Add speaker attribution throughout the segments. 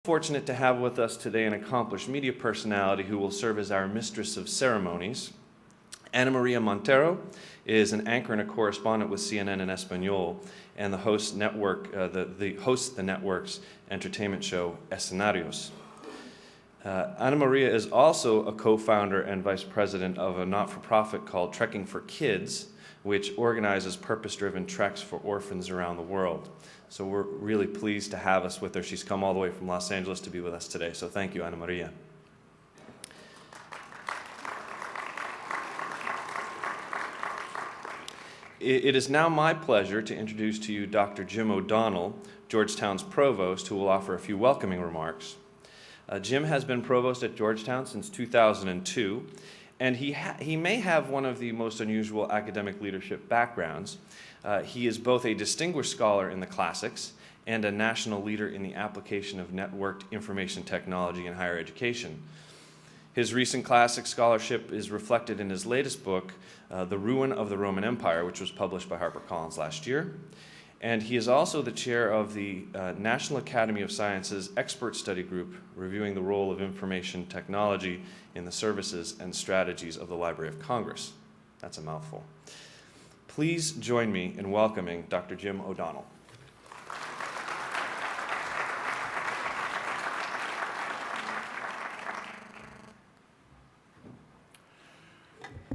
Speaker 1: Fortunate to have with us today an accomplished media personality who will serve as our mistress of ceremonies. Ana Maria Montero is an anchor and a correspondent with CNN in Espanol and the hosts the network's entertainment show Escenarios. Ana Maria is also a co-founder and vice president of a not-for-profit called Trekking for Kids, which organizes purpose-driven treks for orphans around the world. So we're really pleased to have us with her. She's come all the way from Los Angeles to be with us today. So thank you, Ana Maria. It is now my pleasure to introduce to you Dr. Jim O'Donnell, Georgetown's provost, who will offer a few welcoming remarks. Jim has been provost at Georgetown since 2002, and he may have one of the most unusual academic leadership backgrounds. He is both a distinguished scholar in the classics and a national leader in the application of networked information technology in higher education. His recent classic scholarship is reflected in his latest book, The Ruin of the Roman Empire, which was published by HarperCollins last year. And he is also the chair of the National Academy of Sciences Expert Study Group, reviewing the role of information technology in the services and strategies of the Library of Congress. That's a mouthful. Please join me in welcoming Dr. Jim O'Donnell.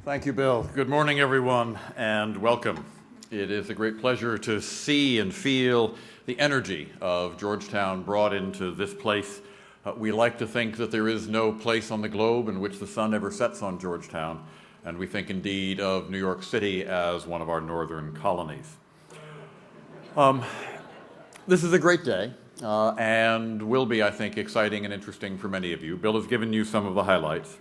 Speaker 2: Thank you, Bill. Good morning, everyone, and welcome. It is a great pleasure to see and feel the energy of Georgetown brought into this place. We like to think that there is no place on the globe in which the sun ever sets on Georgetown, and we think indeed of New York City as one of our northern colonies. This is a great day, and will be, I think, exciting and interesting for many of you. Bill has given you some of the highlights.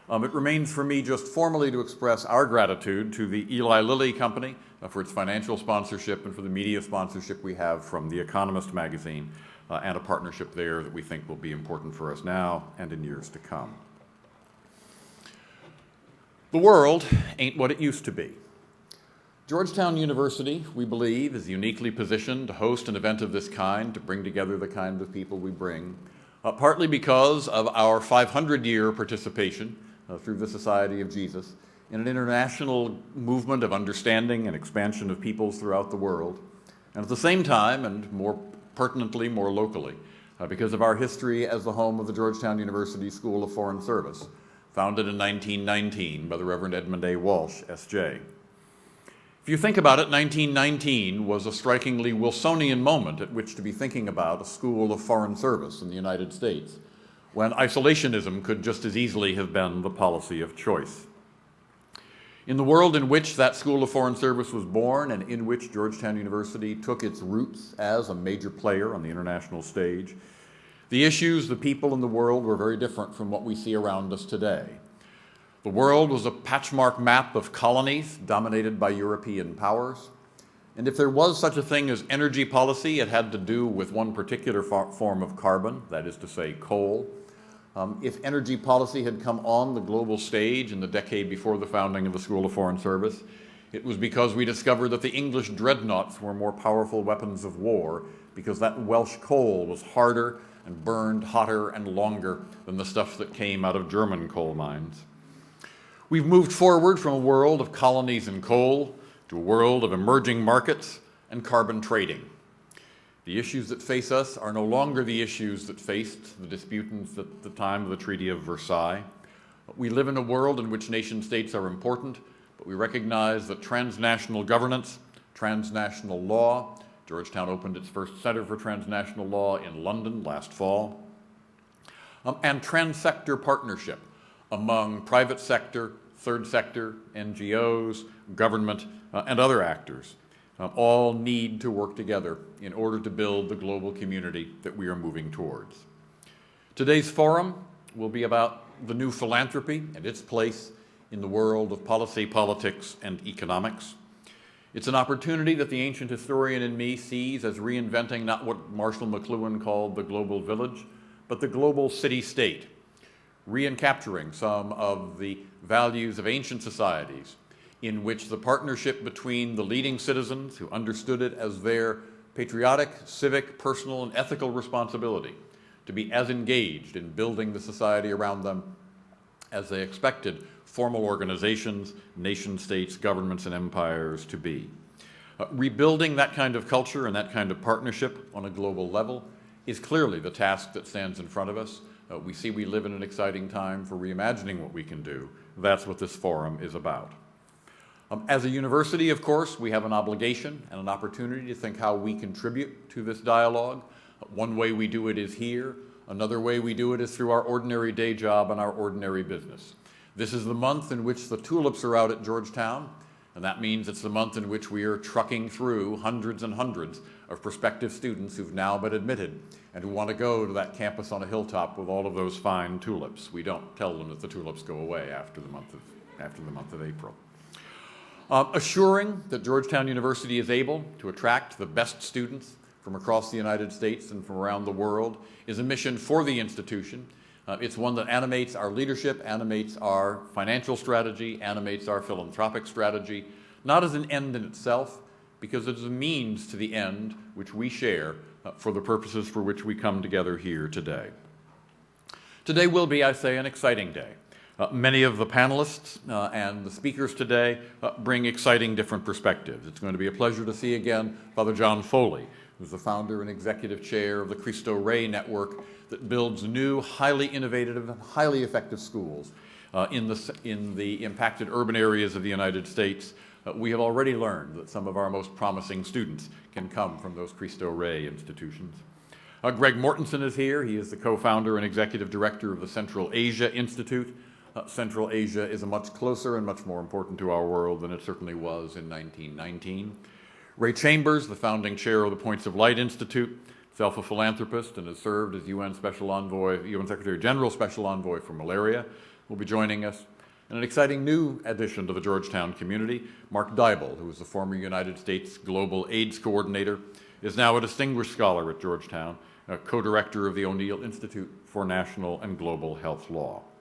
Speaker 2: It remains for me just formally to express our gratitude to the Eli Lilly Company for its financial sponsorship and for the media sponsorship we have from The Economist magazine, and a partnership there that we think will be important for us now and in years to come. The world ain't what it used to be. Georgetown University, we believe, is uniquely positioned to host an event of this kind, to bring together the kind of people we bring, partly because of our 500-year participation through the Society of Jesus in an international movement of understanding and expansion of peoples throughout the world, and at the same time, and more pertinently, more locally, because of our history as the home of the Georgetown University School of Foreign Service, founded in 1919 by the Reverend Edmund A. Walsh, S.J. If you think about it, 1919 was a strikingly Wilsonian moment at which to be thinking about a school of foreign service in the United States, when isolationism could just as easily have been the policy of choice. In the world in which that School of Foreign Service was born and in which Georgetown University took its roots as a major player on the international stage, the issues, the people in the world were very different from what we see around us today. The world was a patchmark map of colonies dominated by European powers. And if there was such a thing as energy policy, it had to do with one particular form of carbon, that is to say, coal. If energy policy had come on the global stage in the decade before the founding of the School of Foreign Service, it was because we discovered that the English dreadnoughts were more powerful weapons of war because that Welsh coal was harder and burned hotter and longer than the stuff that came out of German coal mines. We've moved forward from a world of colonies and coal to a world of emerging markets and carbon trading. The issues that face us are no longer the issues that faced the disputants at the time of the Treaty of Versailles. We live in a world in which nation states are important, but we recognize that transnational governance, transnational law, Georgetown opened its first Center for Transnational Law in London last fall, and transsector partnership among private sector, third sector, NGOs, government, and other actors, all need to work together in order to build the global community that we are moving towards. Today's forum will be about the new philanthropy and its place in the world of policy, politics, and economics. It's an opportunity that the ancient historian in me sees as reinventing not what Marshall McLuhan called the global village, but the global city-state, recapturing some of the values of ancient societies in which the partnership between the leading citizens who understood it as their patriotic, civic, personal, and ethical responsibility to be as engaged in building the society around them as they expected formal organizations, nation states, governments, and empires to be. Rebuilding that kind of culture and that kind of partnership on a global level is clearly the task that stands in front of us. We see we live in an exciting time for reimagining what we can do. That's what this forum is about. As a university, of course, we have an obligation and an opportunity to think how we contribute to this dialogue. One way we do it is here. Another way we do it is through our ordinary day job and our ordinary business. This is the month in which the tulips are out at Georgetown, and that means it's the month in which we are trucking through hundreds and hundreds of prospective students who've now been admitted and who want to go to that campus on a hilltop with all of those fine tulips. We don't tell them that the tulips go away after the month of April. Assuring that Georgetown University is able to attract the best students from across the United States and from around the world is a mission for the institution. It's one that animates our leadership, animates our financial strategy, animates our philanthropic strategy, not as an end in itself, because it is a means to the end which we share for the purposes for which we come together here today. Today will be, I say, an exciting day. Many of the panelists and the speakers today bring exciting different perspectives. It's going to be a pleasure to see again Father John Foley, who's the founder and executive chair of the Cristo Rey Network that builds new, highly innovative and highly effective schools in the impacted urban areas of the United States. We have already learned that some of our most promising students can come from those Cristo Rey institutions. Greg Mortensen is here. He is the co-founder and executive director of the Central Asia Institute. Central Asia is much closer and much more important to our world than it certainly was in 1919. Ray Chambers, the founding chair of the Points of Light Institute, himself a philanthropist and has served as UN Secretary General Special Envoy for Malaria, will be joining us. And an exciting new addition to the Georgetown community, Mark Dybel, who was the former United States Global AIDS Coordinator, is now a distinguished scholar at Georgetown, co-director of the O'Neill Institute for National and Global Health Law.